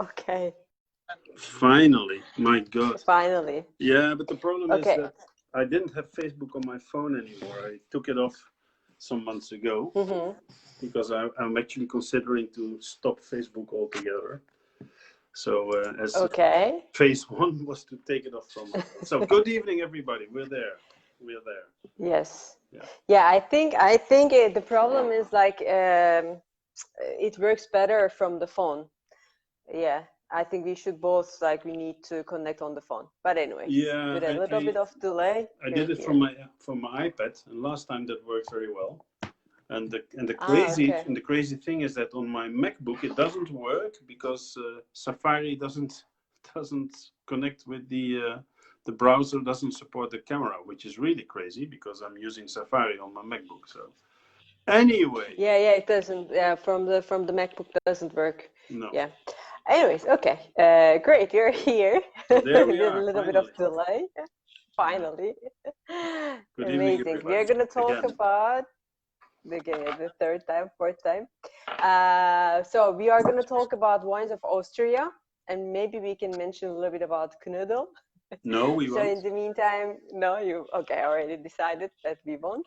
Okay. Finally, my God. Finally. Yeah, but the problem is Okay. that I didn't have Facebook on my phone anymore. I took it off some months ago because I'm actually considering to stop Facebook altogether. So as Okay. phase one was to take it off from my phone. So good evening, everybody. We're there. We're there. Yes. Yeah. Yeah, I think the problem is like it works better from the phone. Yeah, I think we should both we need to connect on the phone. But anyway, Yeah, with a little bit of delay. I did it from my iPad, and last time that worked very well. And the crazy thing is that on my MacBook it doesn't work because Safari doesn't connect with the browser, doesn't support the camera, which is really crazy because I'm using Safari on my MacBook. So anyway. Yeah, it doesn't. Yeah, from the MacBook doesn't work. No. Yeah. Anyways, okay. Great, you're here. There we With are. a little bit of delay. Finally. Good Amazing. evening, We're gonna talk about the third time, fourth time. So we are gonna talk about wines of Austria, and maybe we can mention a little bit about Knödel. No, we won't. So in the meantime, no, you okay? I already decided that we won't.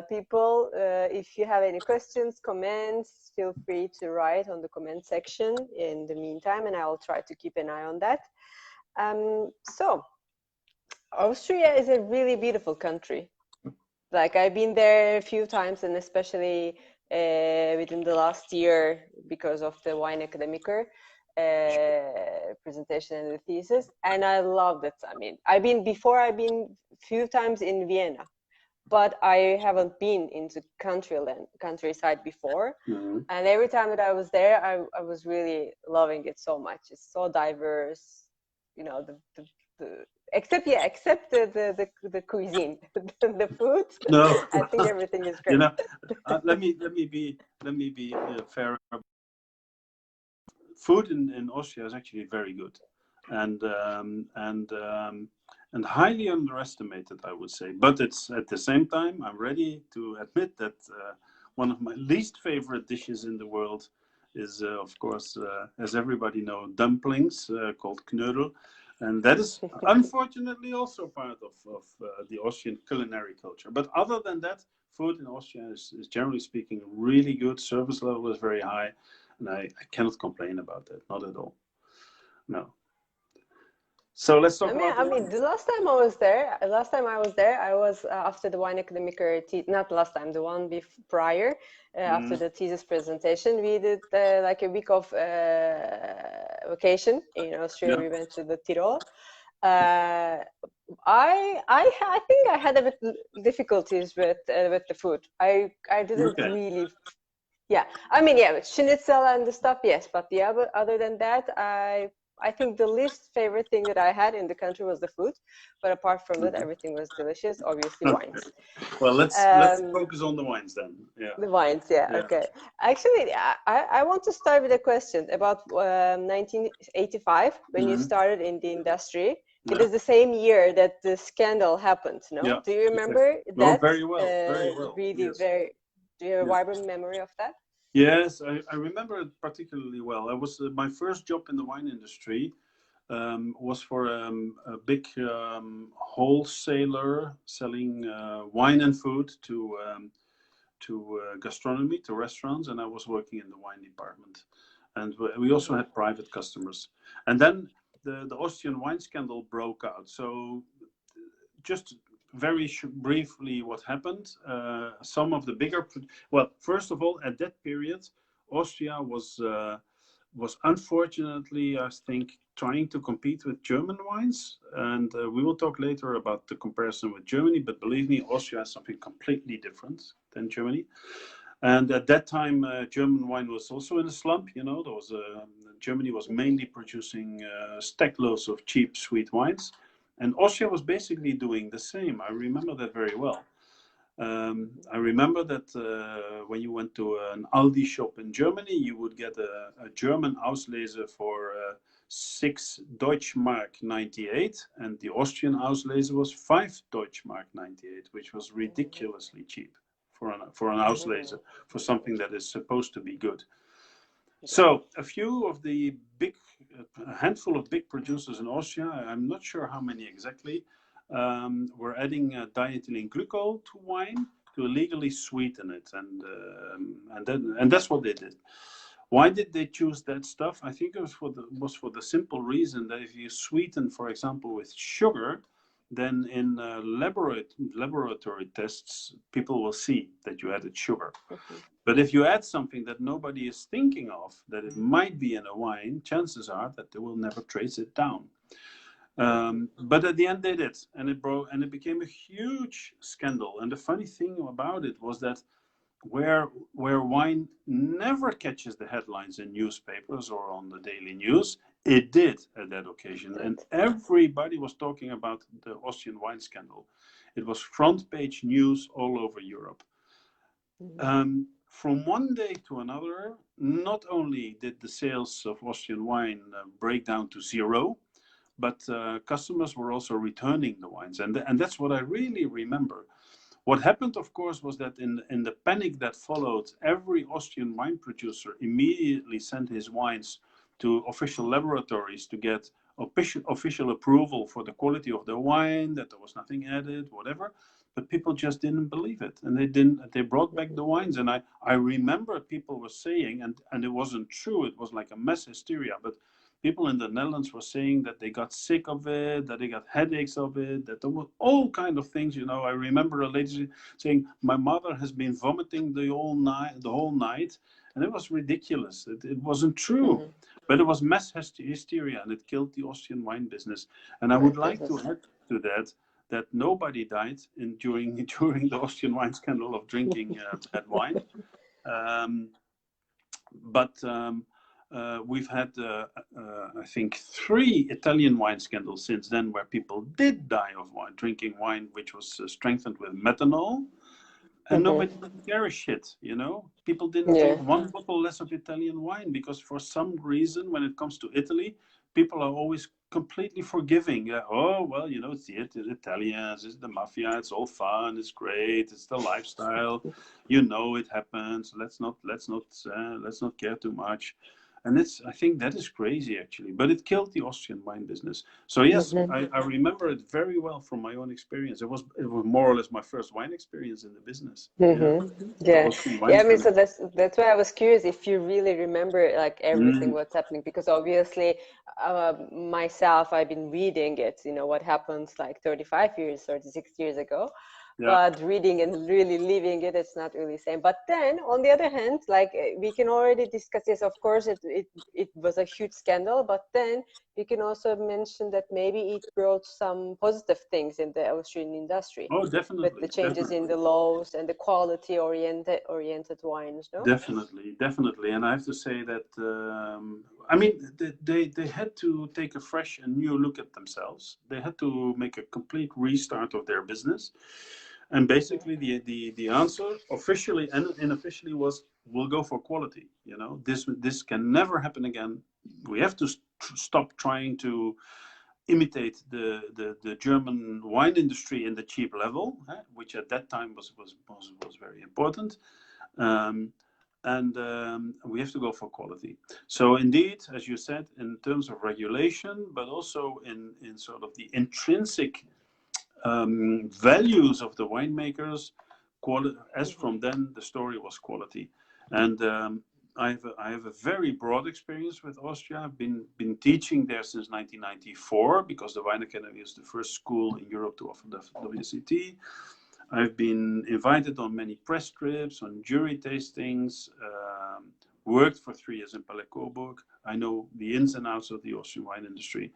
People, if you have any questions, comments, feel free to write on the comment section in the meantime, and I will try to keep an eye on that. So Austria is a really beautiful country. Like I've been there a few times, and especially within the last year because of the Wine Academiker presentation and the thesis, and I loved it. I mean, I've been a few times in Vienna, but I haven't been into countryside before. And every time that I was there, I was really loving it so much. It's so diverse, you know, except the cuisine, the food. No, I think everything is great. You know, let me be fair. Food in Austria is actually very good, and highly underestimated, I would say. But it's at the same time, I'm ready to admit that one of my least favorite dishes in the world is, of course, as everybody knows, dumplings called Knödel. And that is unfortunately also part of the Austrian culinary culture. But other than that, food in Austria is generally speaking really good. Service level is very high. And I cannot complain about that, not at all. No. So let's talk about. I mean, the last time I was there, I was after the Wine Academiker, not last time, the one prior, after the thesis presentation, we did like a week of vacation in Austria. Yeah. We went to the Tyrol. I think I had a bit difficulties with the food. I didn't really. Yeah, I mean, yeah, schnitzel and the stuff, yes, but other than that, I think the least favorite thing that I had in the country was the food, but apart from that, everything was delicious. Obviously, wines. Well, let's focus on the wines then. Yeah. The wines, yeah. Okay. Actually, I want to start with a question about 1985 when you started in the industry. Yeah. It is the same year that the scandal happened. No? Yeah. Do you remember that? Oh, very well. Very well. Really, yes. Do you have a vibrant memory of that? Yes, I remember it particularly well. I was my first job in the wine industry was for a big wholesaler selling wine and food to gastronomy, to restaurants, and I was working in the wine department. And we also had private customers. And then the Austrian wine scandal broke out. So just very briefly what happened, some of the bigger, well, first of all, at that period, Austria was unfortunately, I think, trying to compete with German wines. And we will talk later about the comparison with Germany, but believe me, Austria has something completely different than Germany. And at that time, German wine was also in a slump. You know, Germany was mainly producing stack loads of cheap, sweet wines. And Austria was basically doing the same. I remember that very well. I remember that when you went to an Aldi shop in Germany, you would get a German Auslese for 6 Deutschmark 98, and the Austrian Auslese was 5 Deutschmark 98, which was ridiculously cheap for an Auslese, for something that is supposed to be good. So a few of the big, a handful of big producers in Austria, I'm not sure how many exactly, were adding diethylene glycol to wine to legally sweeten it, and that's what they did. Why did they choose that stuff? I think it was for the simple reason that if you sweeten, for example, with sugar, then in laboratory tests, people will see that you added sugar. But if you add something that nobody is thinking of, that it might be in a wine, chances are that they will never trace it down. But at the end they did, and it broke, and it became a huge scandal. And the funny thing about it was that where wine never catches the headlines in newspapers or on the daily news, it did at that occasion. And everybody was talking about the Austrian wine scandal. It was front page news all over Europe. From one day to another, not only did the sales of Austrian wine break down to zero, but customers were also returning the wines. And that's what I really remember. What happened, of course, was that in the panic that followed, every Austrian wine producer immediately sent his wines to official laboratories to get official approval for the quality of the wine, that there was nothing added, whatever. But people just didn't believe it, and they brought back the wines. And I remember people were saying, and it wasn't true, it was like a mass hysteria, but people in the Netherlands were saying that they got sick of it, that they got headaches of it, that there were all kind of things. You know, I remember a lady saying, "My mother has been vomiting the whole night," and it was ridiculous. It wasn't true, but it was mass hysteria, and it killed the Austrian wine business. And I would like to add to that nobody died during the Austrian wine scandal of drinking bad wine, but. We've had, I think, 3 Italian wine scandals since then where people did die of drinking wine which was strengthened with methanol, and nobody didn't care a shit, you know? People didn't drink 1 bottle less of Italian wine because for some reason, when it comes to Italy, people are always completely forgiving. Oh, well, you know, it's the Italians, it's the mafia, it's all fun, it's great, it's the lifestyle, you know, it happens. Let's not care too much. And I think that is crazy, actually. But it killed the Austrian wine business. So yes, I remember it very well from my own experience. It was more or less my first wine experience in the business. Yeah. I mean, so that's why I was curious if you really remember like everything what's happening, because obviously myself, I've been reading it, you know, what happens like 36 years ago. But reading and really living it, it's not really the same. But then, on the other hand, like we can already discuss this. Of course, it was a huge scandal. But then we can also mention that maybe it brought some positive things in the Austrian industry. Oh, definitely. With the changes in the laws and the quality oriented wines, no? Definitely. And I have to say that I mean, they had to take a fresh and new look at themselves. They had to make a complete restart of their business. And basically, the answer, officially and unofficially, was we'll go for quality. You know, this can never happen again. We have to stop trying to imitate the German wine industry in the cheap level, which at that time was very important. And we have to go for quality. So indeed, as you said, in terms of regulation, but also in sort of the intrinsic values of the winemakers, as from then the story was quality. And I have a very broad experience with Austria. I've been teaching there since 1994 because the Wine Academy is the first school in Europe to offer the WSET. I've been invited on many press trips, on jury tastings, worked for 3 years in Palais Coburg. I know the ins and outs of the Austrian wine industry.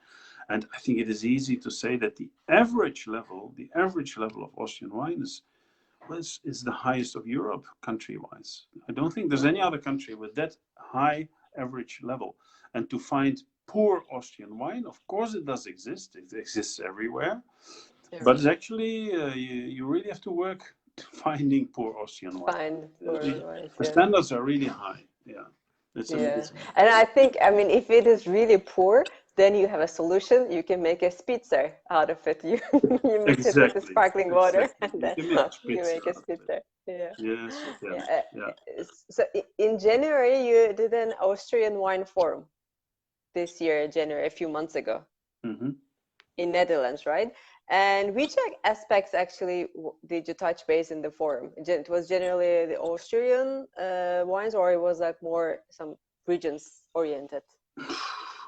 And I think it is easy to say that the average level of Austrian wine is the highest of Europe, country-wise. I don't think there's any other country with that high average level. And to find poor Austrian wine, of course it does exist. It exists everywhere. But it's actually, you really have to work finding poor Austrian wine. The standards are really high. Yeah. And I think, I mean, if it is really poor, then you have a solution. You can make a spitzer out of it. You mix it with the Exactly. sparkling water, and You then can make you make a out of it. spitzer. Yeah. Yes, you can. Yeah. Yeah. So in January, you did an Austrian wine forum this year, January, a few months ago, in Netherlands, right? And which aspects actually did you touch base in the forum? It was generally the Austrian wines, or it was like more some regions oriented?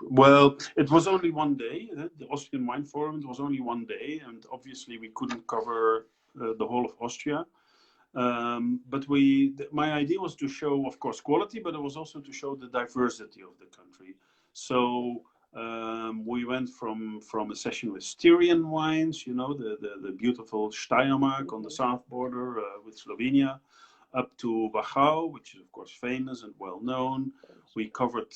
Well, it was only one day. The Austrian Wine Forum, it was only one day, and obviously we couldn't cover the whole of Austria. But my idea was to show, of course, quality, but it was also to show the diversity of the country. So we went from a session with Styrian wines, you know, the beautiful Steiermark on the south border with Slovenia, up to Wachau, which is of course famous and well known. We covered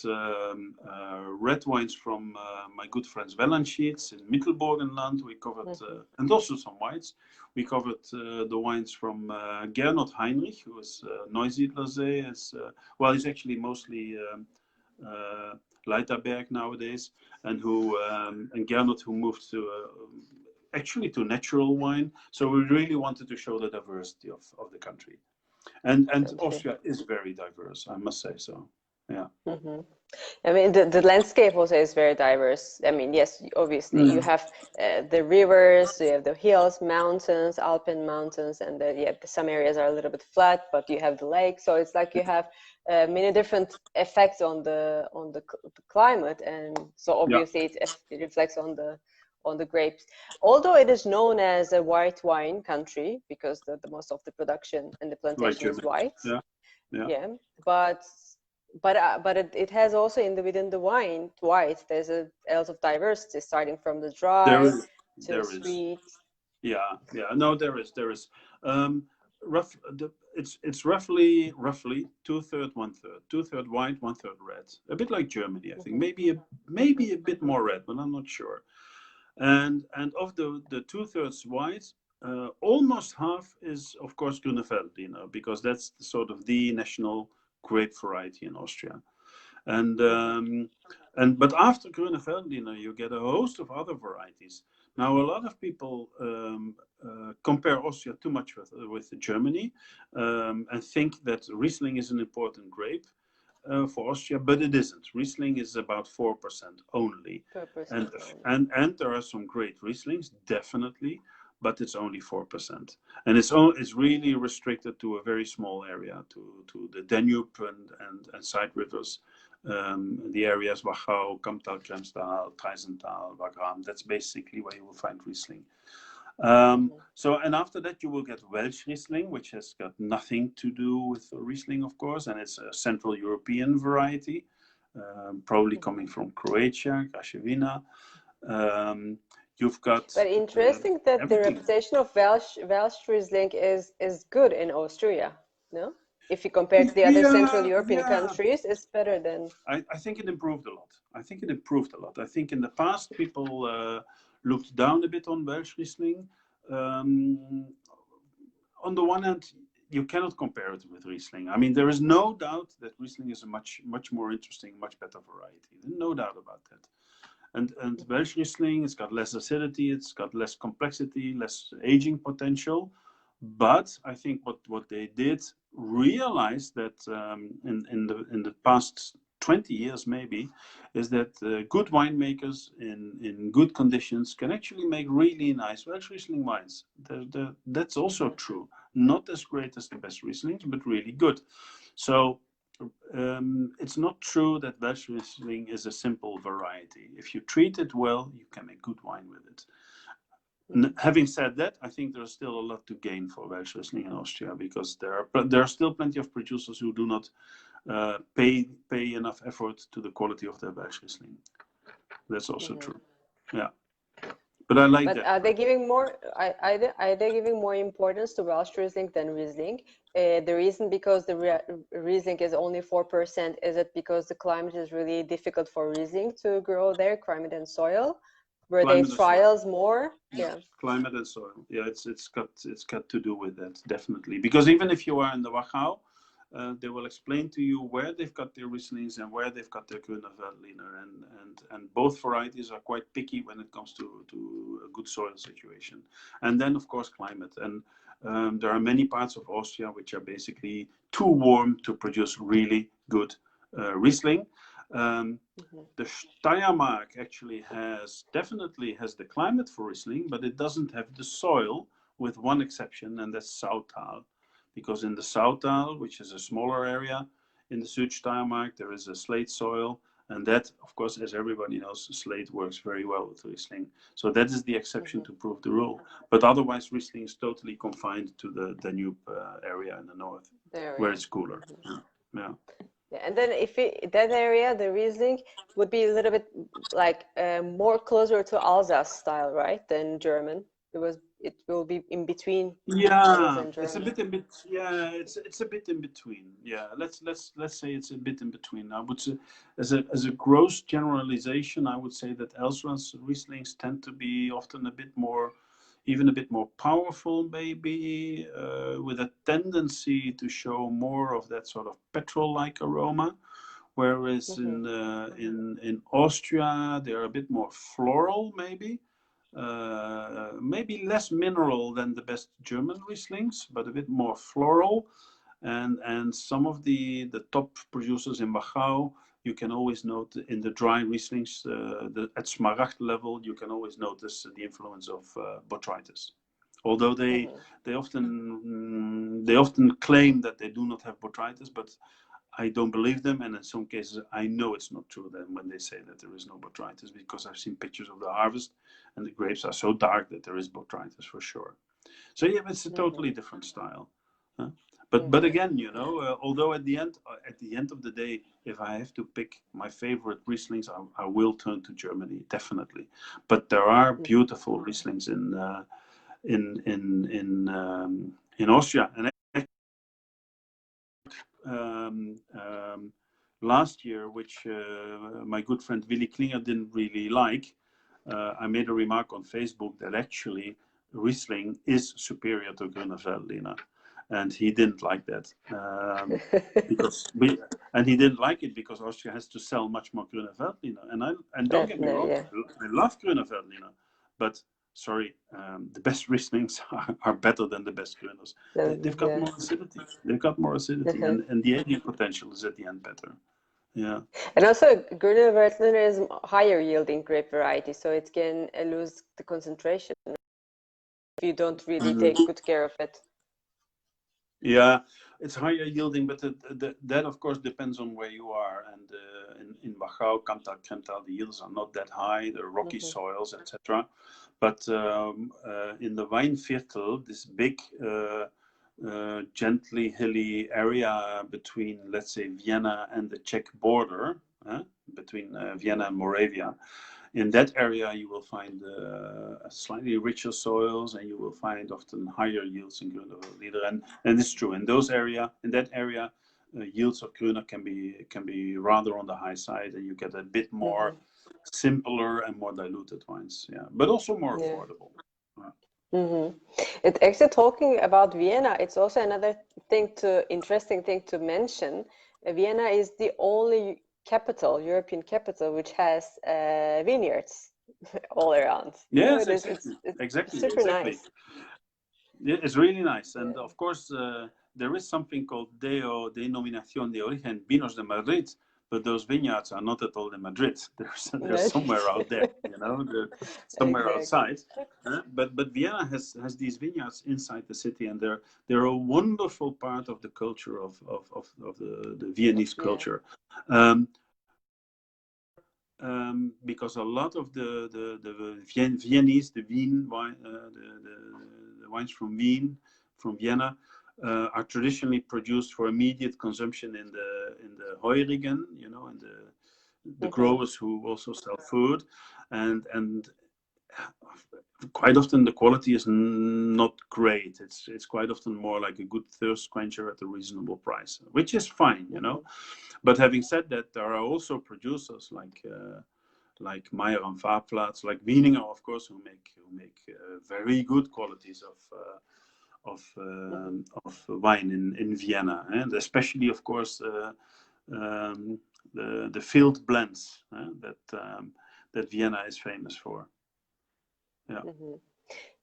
red wines from my good friends Welsch in Mittelburgenland. We covered, and also some whites. We covered the wines from Gernot Heinrich, who is Neusiedlersee. Well, he's actually mostly Leiterberg nowadays, and Gernot, who moved to actually to natural wine. So we really wanted to show the diversity of the country. And Austria is very diverse, I must say so. Yeah. I mean, the landscape also is very diverse. I mean, yes, obviously you have the rivers, you have the hills, mountains, Alpine mountains, and some areas are a little bit flat, but you have the lake. So it's like you have many different effects on the climate, and so obviously it reflects on the grapes. Although it is known as a white wine country because the most of the production and the plantation is white. Yeah. But it has also within the white there's a lot of diversity, starting from the dry to sweet. No, there is it's roughly 2/3, 1/3, 2/3 white, 1/3 red, a bit like Germany, I think. Maybe a bit more red, but I'm not sure. And of the 2/3 white, almost half is of course Grüne Veltliner, because that's sort of the national grape variety in Austria. But after Grüne Veltliner, you get a host of other varieties. Now, a lot of people compare Austria too much with Germany and think that Riesling is an important grape for Austria, but it isn't. Riesling is about 4% only. 4%. And there are some great Rieslings, definitely, but it's only 4%, and it's really restricted to a very small area, to the Danube and side rivers, the areas Wachau, Kamptal, Kremstal, Treisental, Wagram. That's basically where you will find Riesling. And after that you will get Welsh Riesling, which has got nothing to do with Riesling, of course, and it's a Central European variety, probably coming from Croatia, Krashevina. You've got. But interesting that the reputation of Welsh Riesling is good in Austria, no? If you compare to the other Central European countries, it's better than. I think it improved a lot. I think in the past people looked down a bit on Welsh Riesling. On the one hand, you cannot compare it with Riesling. I mean, there is no doubt that Riesling is a much more interesting, much better variety. No doubt about that. And Welsh Riesling, it's got less acidity, it's got less complexity, less aging potential. But I think what they did realize that in the past 20 years maybe is that good winemakers in good conditions can actually make really nice Welsh Riesling wines. That's also true. Not as great as the best Rieslings, but really good. So it's not true that Welsh Riesling is a simple variety. If you treat it well, you can make good wine with it. Having said that, I think there's still a lot to gain for Welsh Riesling in Austria, because there are still plenty of producers who do not pay enough effort to the quality of their Welsh Riesling. That's also true. Yeah. But I like that. But are they giving more? Are they giving more importance to Welsh Riesling than Riesling? The reason because the Riesling is only 4%, is it because the climate is really difficult for Riesling to grow there, climate and soil? Were they trials more? Yeah. Climate and soil. Yeah, it's got to do with that, definitely. Because even if you are in the Wachau, They will explain to you where they've got their Rieslings and where they've got their Grüner Veltliner, and both varieties are quite picky when it comes to a good soil situation. And then, of course, climate. And there are many parts of Austria which are basically too warm to produce really good Riesling. The Steiermark actually definitely has the climate for Riesling, but it doesn't have the soil, with one exception, and that's Sautal. Because in the Sautal, which is a smaller area in the Südsteiermark, there is a slate soil, and that, of course, as everybody knows, slate works very well with Riesling. So that is the exception to prove the rule. But otherwise, Riesling is totally confined to the Danube area in the north, where it's cooler. Yeah. Yeah, and then if that area, the Riesling, would be a little bit like more closer to Alsace style, right, than German. It will be in between. Yeah, it's a bit in between. Yeah, it's a bit in between. Yeah, let's say it's a bit in between. I would say, as a gross generalization, I would say that Elsass Rieslings tend to be often a bit more, even a bit more powerful, maybe, with a tendency to show more of that sort of petrol-like aroma. Whereas in Austria, they're a bit more floral, maybe. Maybe less mineral than the best German Rieslings, but a bit more floral. And some of the top producers in Wachau, you can always note in the dry Rieslings, at Smaragd level, you can always notice the influence of botrytis. Although they often claim that they do not have botrytis, but I don't believe them, and in some cases I know it's not true then when they say that there is no botrytis, because I've seen pictures of the harvest and the grapes are so dark that there is botrytis for sure. So yeah, it's a totally different style. But again, you know, although at the end of the day, if I have to pick my favorite Rieslings, I will turn to Germany, definitely. But there are beautiful Rieslings in Austria. And last year, which my good friend Willy Klinger didn't really like, I made a remark on Facebook that actually Riesling is superior to Grüner Veltliner, and he didn't like that and he didn't like it because Austria has to sell much more Grüner Veltliner, and don't get me wrong, I love Grüner Veltliner, but sorry, the best Rieslings are better than the best Grüners. They've got more acidity. And the aging potential is at the end better. Yeah. And also, Girder Veltliner is higher yielding grape variety, so it can lose the concentration if you don't really take good care of it. Yeah, it's higher yielding, but that of course depends on where you are. And in Wachau, Kamtal, Kremtal, the yields are not that high. They're rocky soils, etc. But in the Weinviertel, this big, gently hilly area between, let's say, Vienna and the Czech border, between Vienna and Moravia, in that area you will find slightly richer soils, and you will find often higher yields in Grüner Veltliner. And it's true, in that area, yields of Grüner can be rather on the high side, and you get a bit more simpler and more diluted wines, but also more affordable. It actually, talking about Vienna, it's also another interesting thing to mention. Vienna is the only European capital, which has vineyards all around. Yes, it's exactly. Super nice. Yeah, it's really nice, and of course there is something called Denominación de Origen Vinos de Madrid, but those vineyards are not at all in Madrid. They're somewhere out there, you know, somewhere outside. But Vienna has these vineyards inside the city, and they're a wonderful part of the culture of the Viennese culture. Because a lot of the Viennese, the wines from Vienna, are traditionally produced for immediate consumption in the Heurigen, you know, and the growers who also sell food, and quite often the quality is not great. It's quite often more like a good thirst quencher at a reasonable price, which is fine, you know. But having said that, there are also producers like Meyer and Farbplatz, like Wieninger, of course, who make very good qualities of wine in Vienna, and especially, of course, the field blends that Vienna is famous for. Yeah. Mm-hmm.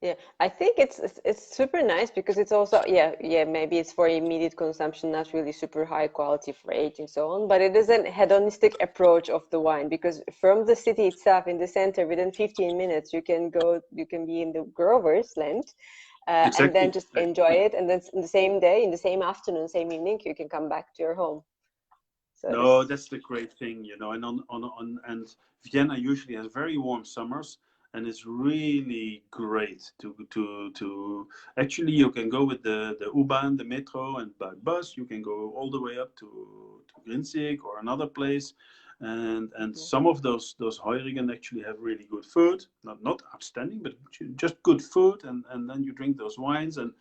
Yeah, I think it's super nice because it's also maybe it's for immediate consumption, not really super high quality for aging so on, but it is an hedonistic approach of the wine because from the city itself in the center within 15 minutes you can be in the grower's land and then just enjoy it, and then in the same day, in the same afternoon, same evening you can come back to your home. So no, that's the great thing, you know, and and Vienna usually has very warm summers, and it's really great to actually you can go with the U-Bahn, the metro, and by bus you can go all the way up to Grinzig or another place, and some of those Heurigen actually have really good food, not outstanding, but just good food, and then you drink those wines and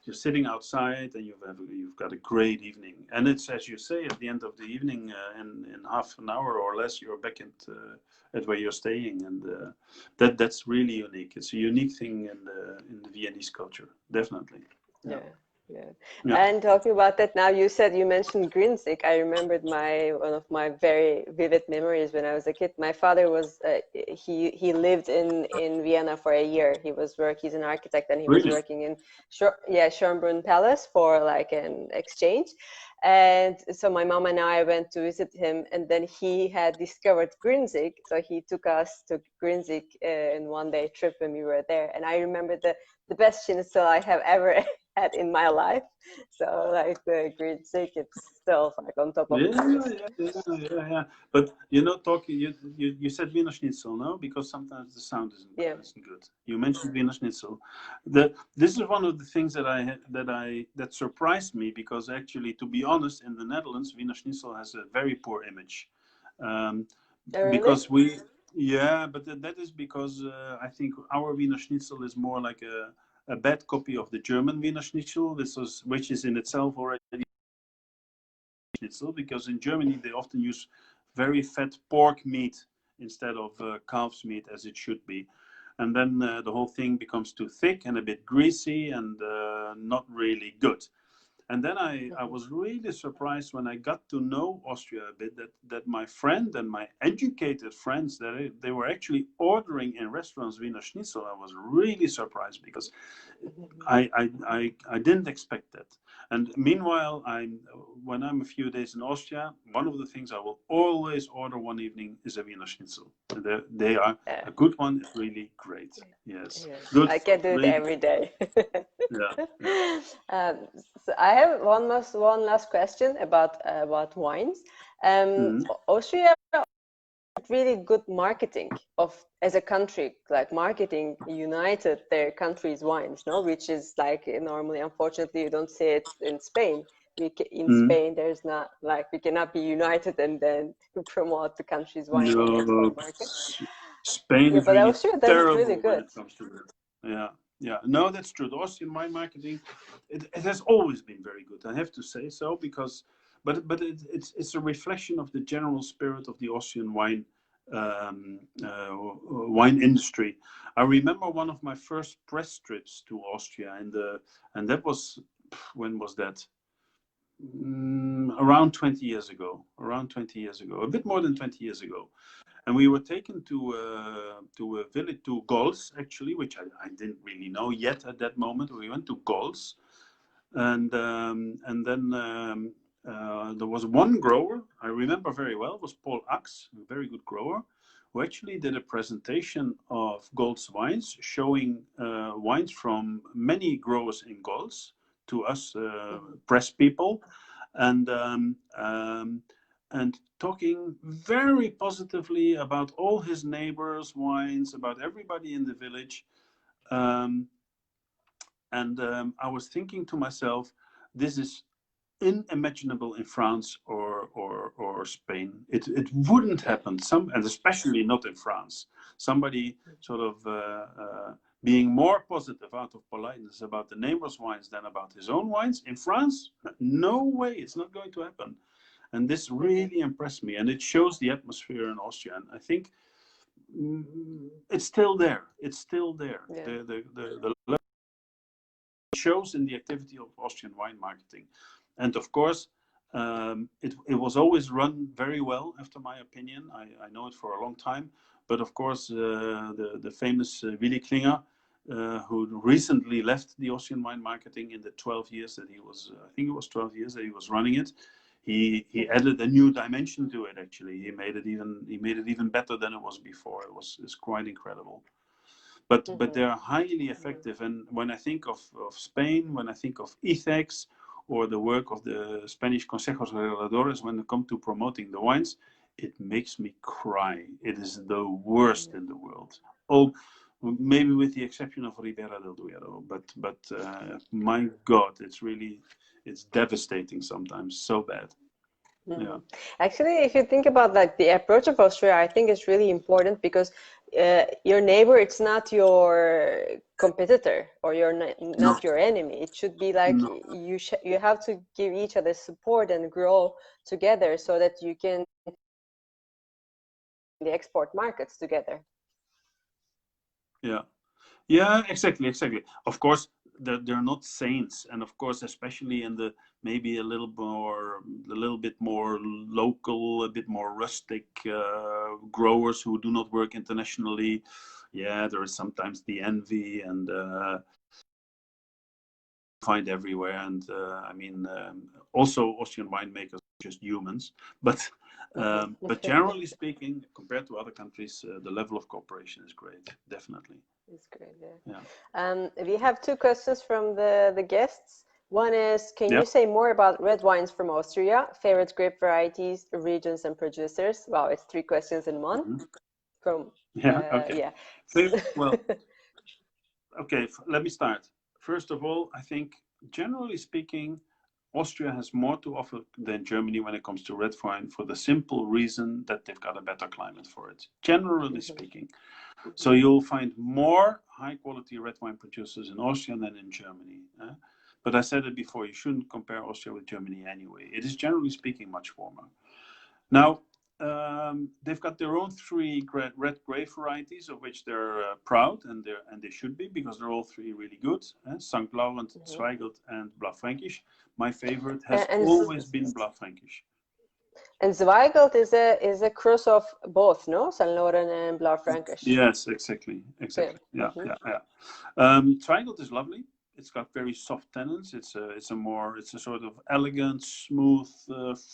you're sitting outside and you've got a great evening, and it's, as you say, at the end of the evening, in half an hour or less you're back at where you're staying, and that's really unique. It's a unique thing in the Viennese culture, definitely. Yeah. And talking about that, now you mentioned Grinzig. I remembered one of my very vivid memories when I was a kid. My father was he lived in Vienna for a year. He's an architect, and he was working in Schönbrunn Palace for like an exchange. And so my mom and I went to visit him, and then he had discovered Grinzig. So he took us to Grinzig in one day trip when we were there. And I remember the best schnitzel I have ever had in my life. So like the Grinzig, it's still like on top of my list. Yeah. But you know, you said Wiener Schnitzel, no? Because sometimes the sound isn't good. You mentioned Wiener Schnitzel. This is one of the things that surprised me, because actually, to be honest, in the Netherlands, Wiener Schnitzel has a very poor image. Really? Because but that is because I think our Wiener Schnitzel is more like a bad copy of the German Wiener Schnitzel, which is in itself already Schnitzel, because in Germany they often use very fat pork meat instead of calf's meat, as it should be, and then the whole thing becomes too thick and a bit greasy and not really good. And then I was really surprised when I got to know Austria a bit, that my friend and my educated friends, that they were actually ordering in restaurants Wiener Schnitzel. I was really surprised, because I didn't expect that. And meanwhile, when I'm a few days in Austria, one of the things I will always order one evening is a Wiener Schnitzel. They are a good one. It's really great. Yes, good. I can do it every day. Yeah. So I have one last question about wines. Austria really good marketing as a country, like marketing united their country's wines, no? Which is like normally, unfortunately, you don't see it in Spain. Spain, there's not, like, we cannot be united and then promote the country's wine in the export market. Spain is but really Austria does terrible it really good when it comes to it. Yeah. No, that's true. The Austrian wine marketing, it has always been very good. I have to say so, because, but it's a reflection of the general spirit of the Austrian wine industry. I remember one of my first press trips to Austria, and that was, when was that? Around 20 years ago. A bit more than 20 years ago. And we were taken to a village, to Gols, actually, which I didn't really know yet at that moment. We went to Gols, and then there was one grower I remember very well. It was Paul Ax, a very good grower, who actually did a presentation of Gols wines, showing wines from many growers in Gols to us press people, and talking very positively about all his neighbors' wines, about everybody in the village. I was thinking to myself, this is unimaginable in France or Spain. It wouldn't happen, and especially not in France. Somebody sort of being more positive out of politeness about the neighbor's wines than about his own wines. In France, no way, it's not going to happen. And this really impressed me, and it shows the atmosphere in Austria. And I think it's still there. It's still there. Yeah. The shows in the activity of Austrian wine marketing. And of course, it was always run very well, after my opinion. I know it for a long time. But of course, the famous Willy Klinger, who recently left the Austrian wine marketing in the 12 years that he was, I think it was 12 years that he was running it. He added a new dimension to it. Actually, he made it even better than it was before. It's quite incredible. But they are highly effective. And when I think of Spain, when I think of ITHEX, or the work of the Spanish Consejos Reguladores when it comes to promoting the wines, it makes me cry. It is the worst in the world. Oh, maybe with the exception of Ribera del Duero, but my God, it's devastating sometimes, so bad. Yeah. Actually, if you think about like the approach of Austria, I think it's really important because your neighbor, it's not your competitor or not your enemy. It should be like you have to give each other support and grow together so that you can the export markets together. Yeah, exactly. Of course, they're not saints, and of course, especially in the maybe a little bit more local, a bit more rustic growers who do not work internationally. Yeah, there is sometimes the envy and find everywhere, and I mean, also Austrian winemakers are just humans, but generally speaking, compared to other countries, the level of cooperation is great, definitely. It's great, we have two questions from the guests. One is, can you say more about red wines from Austria, favorite grape varieties, regions, and producers? Wow, it's three questions in one. From okay. Well, okay, let me start. First of all, I think generally speaking, Austria has more to offer than Germany when it comes to red wine, for the simple reason that they've got a better climate for it, generally speaking. So you'll find more high quality red wine producers in Austria than in Germany. But I said it before, you shouldn't compare Austria with Germany anyway. It is generally speaking much warmer. Now, they've got their own three red grape varieties, of which they're proud, and they should be, because they're all three really good. St. Laurent, Zweigelt, and Blaufränkisch. My favorite has always been Blaufränkisch. And Zweigelt is a cross of both, no? St. Laurent and Blaufränkisch. Yes, exactly. Yeah. Zweigelt is lovely. It's got very soft tannins. It's a sort of elegant, smooth,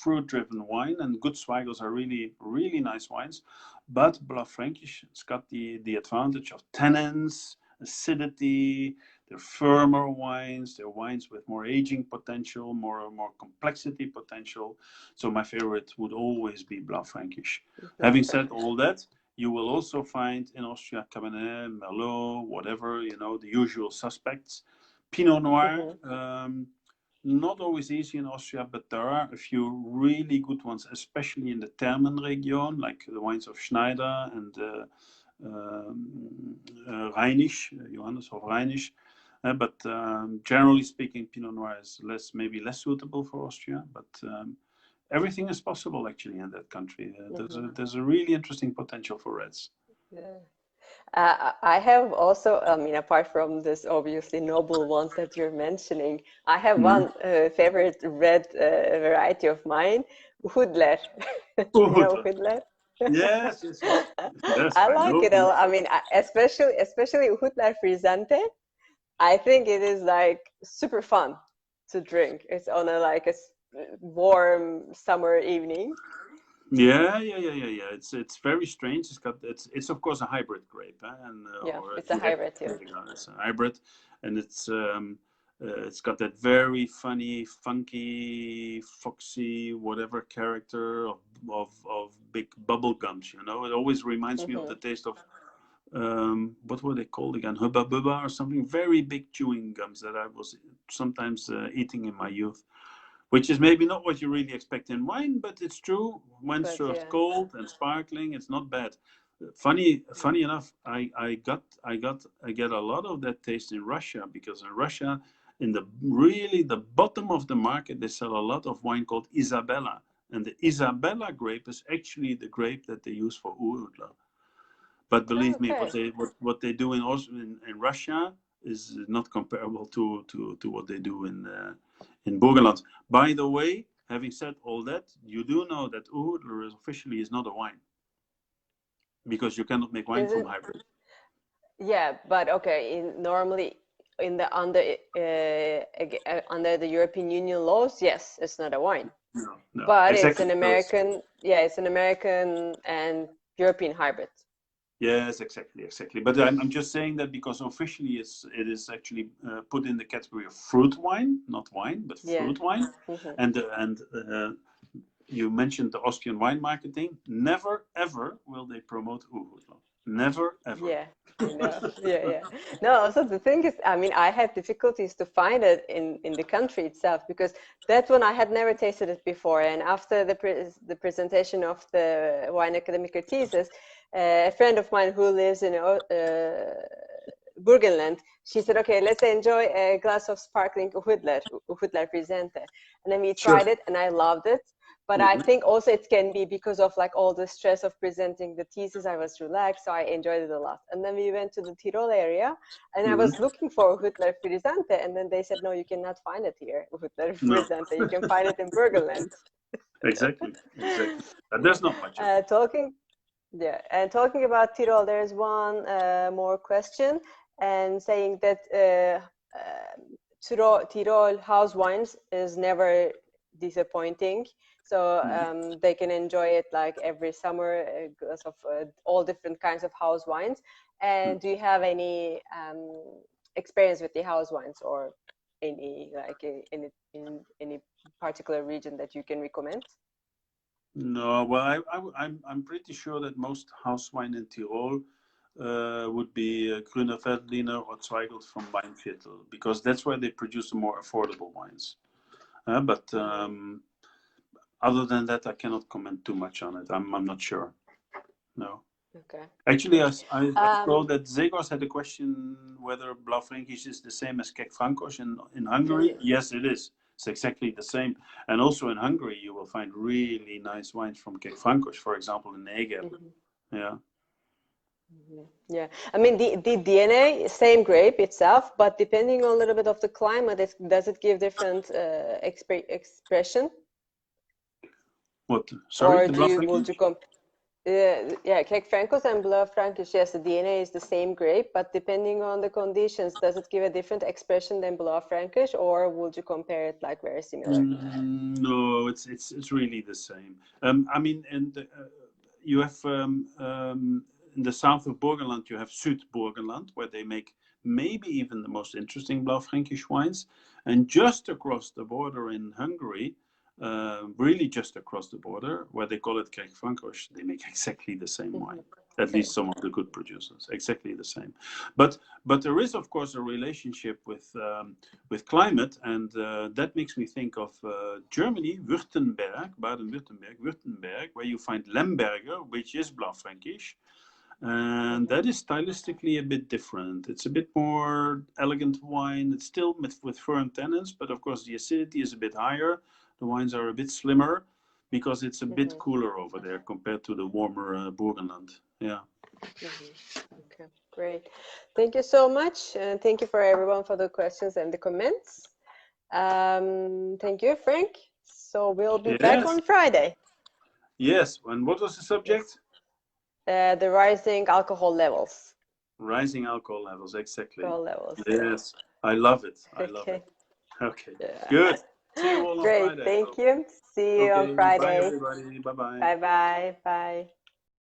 fruit-driven wine, and good Zweigelts are really, really nice wines. But Blaufränkisch, it's got the advantage of tannins, acidity. They're firmer wines. They're wines with more aging potential, more complexity potential. So my favorite would always be Blaufränkisch. Having said all that, you will also find in Austria Cabernet, Merlot, whatever, the usual suspects. Pinot Noir, not always easy in Austria, but there are a few really good ones, especially in the Thermen region, like the wines of Schneider and Rheinisch, Johannes of Rheinisch. But generally speaking, Pinot Noir is maybe less suitable for Austria, but everything is possible actually in that country. There's a really interesting potential for reds. I have also, apart from this obviously noble ones that you're mentioning, I have one favorite red variety of mine, Hudler. You know Hudler? Yes, I like it. I mean, especially Hudler Frizzante. I think it is like super fun to drink. It's on a warm summer evening. Yeah. It's very strange. It's of course a hybrid grape, it's a hybrid. It's a hybrid, and it's got that very funny, funky, foxy, whatever character of big bubble gums. It always reminds me of the taste of what were they called again? Hubba Bubba or something. Very big chewing gums that I was sometimes eating in my youth. Which is maybe not what you really expect in wine, but it's true. When served cold and sparkling, it's not bad. Funny enough, I get a lot of that taste in Russia, because in Russia, in the bottom of the market, they sell a lot of wine called Isabella, and the Isabella grape is actually the grape that they use for Urudla. But believe me, what they do in Russia is not comparable to what they do in Burgenland. By the way, having said all that, you do know that Uhudler officially is not a wine, because you cannot make wine from hybrid. Yeah, but okay. Normally, under the European Union laws, yes, it's not a wine. No, but exactly. it's an American, it's an American and European hybrid. Yes, exactly. But I'm just saying that because officially it is actually put in the category of fruit wine, not wine, but fruit wine. And you mentioned the Austrian wine marketing. Never ever will they promote Uhudler. Never ever. Yeah, I know. Yeah. No, so the thing is, I mean, I had difficulties to find it in the country itself, because that one I had never tasted it before. And after the presentation of the wine academic thesis, a friend of mine who lives in Burgenland, she said, okay, let's enjoy a glass of sparkling Uhudler Presente. And then we tried it, and I loved it. But I think also it can be because of like all the stress of presenting the thesis. I was relaxed, so I enjoyed it a lot. And then we went to the Tyrol area, and I was looking for Uhudler Presente, and then they said, no, you cannot find it here, Uhudler Presente. You can find it in Burgenland. Exactly. There's not much. Talking about Tyrol, there's one more question, and saying that Tyrol house wines is never disappointing. So they can enjoy it like every summer because of all different kinds of house wines. And do you have any experience with the house wines, or any like in any particular region that you can recommend? No, well, I'm pretty sure that most house wine in Tyrol would be Grüner Veltliner or Zweigelt from Weinviertel, because that's where they produce the more affordable wines. But other than that, I cannot comment too much on it. I'm not sure. No. Okay. Actually, I saw that Zegos had a question whether Blaufränkisch is the same as Kek Frankos in Hungary. Yes, it is. It's exactly the same. And also in Hungary, you will find really nice wines from Kek Frankos, for example, in Eger. Yeah. Yeah, I mean the DNA, same grape itself, but depending on a little bit of the climate, does it give different expression? What? Sorry, or would you Kek Frankos and Blaufränkisch, yes, the DNA is the same grape, but depending on the conditions, does it give a different expression than Blaufränkisch, or would you compare it like very similar? No, it's really the same. I mean, and you have in the south of Burgenland, you have Zuid-Burgenland, where they make maybe even the most interesting Blaufränkisch wines. And just across the border in Hungary, really just across the border, where they call it Kek Frankos, they make exactly the same wine. At least some of the good producers, exactly the same. But there is, of course, a relationship with climate, and that makes me think of Germany, Württemberg, Baden-Württemberg, where you find Lemberger, which is Blaufränkisch. And that is stylistically a bit different. It's a bit more elegant wine. It's still with firm tannins, but of course the acidity is a bit higher. The wines are a bit slimmer because it's a bit cooler over there compared to the warmer Burgenland. Yeah. Okay, great. Thank you so much. And thank you for everyone for the questions and the comments. Thank you, Frank. So we'll be back on Friday. Yes. And what was the subject? The rising alcohol levels. Rising alcohol levels, exactly. Alcohol levels. Yes, I love it. I love it. Okay, good. See you all on Friday. Great, thank you. See you on Friday. Bye, everybody. Bye-bye. Bye-bye. Bye.